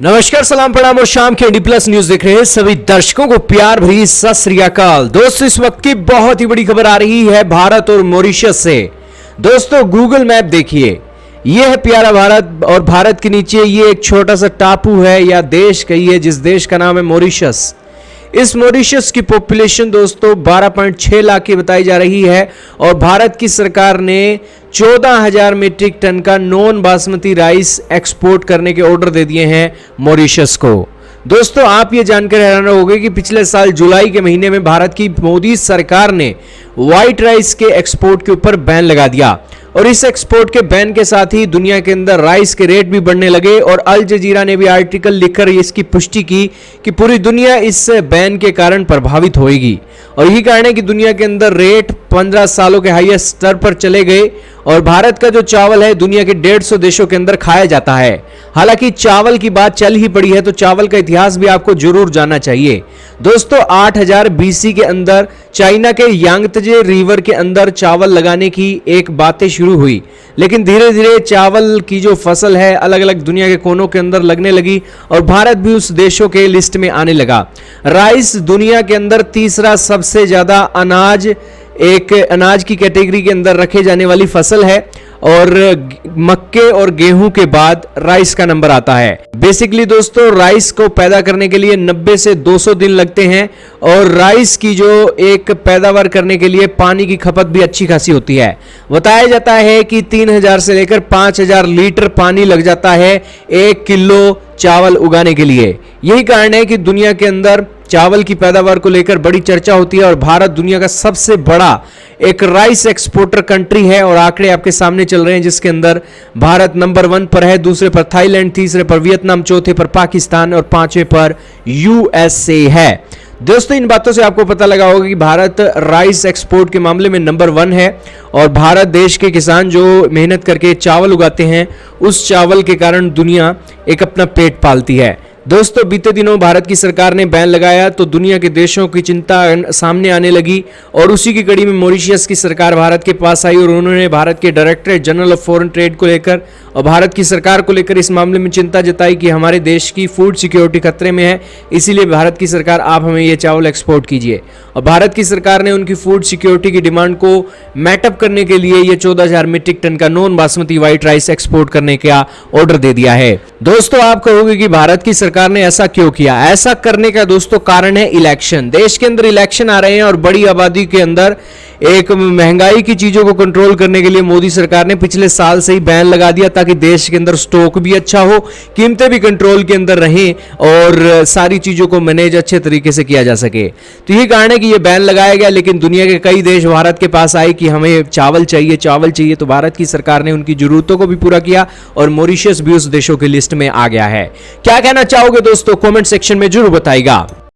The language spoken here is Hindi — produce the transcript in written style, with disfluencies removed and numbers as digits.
नमस्कार, सलाम, प्रणाम और शाम के डी प्लस न्यूज देख रहे हैं सभी दर्शकों को प्यार भरी सत श्री अकाल। दोस्तों, इस वक्त की बहुत ही बड़ी खबर आ रही है भारत और मॉरिशस से। दोस्तों, गूगल मैप देखिए, यह है प्यारा भारत और भारत के नीचे ये एक छोटा सा टापू है या देश कहिए, जिस देश का नाम है मॉरिशस। इस मॉरिशस की पॉपुलेशन दोस्तों 12.6 लाख की बताई जा रही है और भारत की सरकार ने 14,000 मीट्रिक टन का नॉन बासमती राइस एक्सपोर्ट करने के ऑर्डर दे दिए हैं मॉरिशस को। दोस्तों, आप ये जानकर हैरान होंगे कि पिछले साल जुलाई के महीने में भारत की मोदी सरकार ने व्हाइट राइस के एक्सपोर्ट के ऊपर बैन लगा दिया और इस एक्सपोर्ट के बैन के साथ ही दुनिया के अंदर राइस के रेट भी बढ़ने लगे और अल जजीरा ने भी आर्टिकल लिखकर इसकी पुष्टि की कि पूरी दुनिया इस बैन के कारण प्रभावित होगी और यही कारण है कि दुनिया के अंदर रेट 15 सालों के हाईएस्ट स्तर पर चले गए और भारत का जो चावल है दुनिया के 150 देशों के अंदर खाया जाता है। हालांकि चावल की बात चल ही पड़ी है तो चावल का इतिहास भी आपको जरूर जानना चाहिए। दोस्तों, 8000 BC के अंदर चाइना के यांगत्जे रिवर के अंदर चावल लगाने की एक बातें शुरू हुई, लेकिन धीरे धीरे चावल की जो फसल है अलग अलग दुनिया के कोनों के अंदर लगने लगी और भारत भी उस देशों के लिस्ट में आने लगा। राइस दुनिया के अंदर तीसरा सबसे ज्यादा अनाज की कैटेगरी के अंदर रखे जाने वाली फसल है और मक्के और गेहूं के बाद राइस का नंबर आता है। बेसिकली दोस्तों, राइस को पैदा करने के लिए 90 से 200 दिन लगते हैं और राइस की जो एक पैदावार करने के लिए पानी की खपत भी अच्छी खासी होती है। बताया जाता है कि 3000 से लेकर 5000 लीटर पानी लग जाता है 1 किलो चावल उगाने के लिए। यही कारण है कि दुनिया के अंदर चावल की पैदावार को लेकर बड़ी चर्चा होती है और भारत दुनिया का सबसे बड़ा एक राइस एक्सपोर्टर कंट्री है और आंकड़े आपके सामने चल रहे हैं, जिसके अंदर भारत नंबर 1 पर है, दूसरे पर थाईलैंड, तीसरे पर वियतनाम, चौथे पर पाकिस्तान और 5वें पर USA है। दोस्तों, इन बातों से आपको पता लगा होगा कि भारत राइस एक्सपोर्ट के मामले में नंबर 1 है और भारत देश के किसान जो मेहनत करके चावल उगाते हैं उस चावल के कारण दुनिया एक अपना पेट पालती है। दोस्तों, बीते दिनों भारत की सरकार ने बैन लगाया तो दुनिया के देशों की चिंता सामने आने लगी और उसी की कड़ी में मॉरिशस की सरकार भारत के पास आई और उन्होंने भारत के directorate general of foreign trade को लेकर और भारत की सरकार को लेकर इस मामले में चिंता जताई कि हमारे देश की फूड सिक्योरिटी खतरे में है, इसीलिए भारत की सरकार आप हमें ये चावल एक्सपोर्ट कीजिए। और भारत की सरकार ने उनकी फूड सिक्योरिटी की डिमांड को मैटअप करने के लिए ये 14,000 मीट्रिक टन का non basmati white rice export करने का ऑर्डर दे दिया है। दोस्तों, आप कहोगे कि भारत की सरकार ने ऐसा क्यों किया? ऐसा करने का दोस्तों कारण है इलेक्शन। देश के अंदर इलेक्शन आ रहे हैं और बड़ी आबादी के अंदर एक महंगाई की चीजों को कंट्रोल करने के लिए मोदी सरकार ने पिछले साल से ही बैन लगा दिया ताकि देश के अंदर स्टॉक भी अच्छा हो, कीमतें भी कंट्रोल के अंदर रहें और सारी चीजों को मैनेज अच्छे तरीके से किया जा सके। तो यही कारण है कि यह बैन लगाया गया, लेकिन दुनिया के कई देश भारत के पास आए कि हमें चावल चाहिए, तो भारत की सरकार ने उनकी जरूरतों को भी पूरा किया और मॉरिशस भी उस देशों की लिस्ट में आ गया है। क्या कहना चाहोगे दोस्तों? कमेंट सेक्शन में जरूर बताइएगा।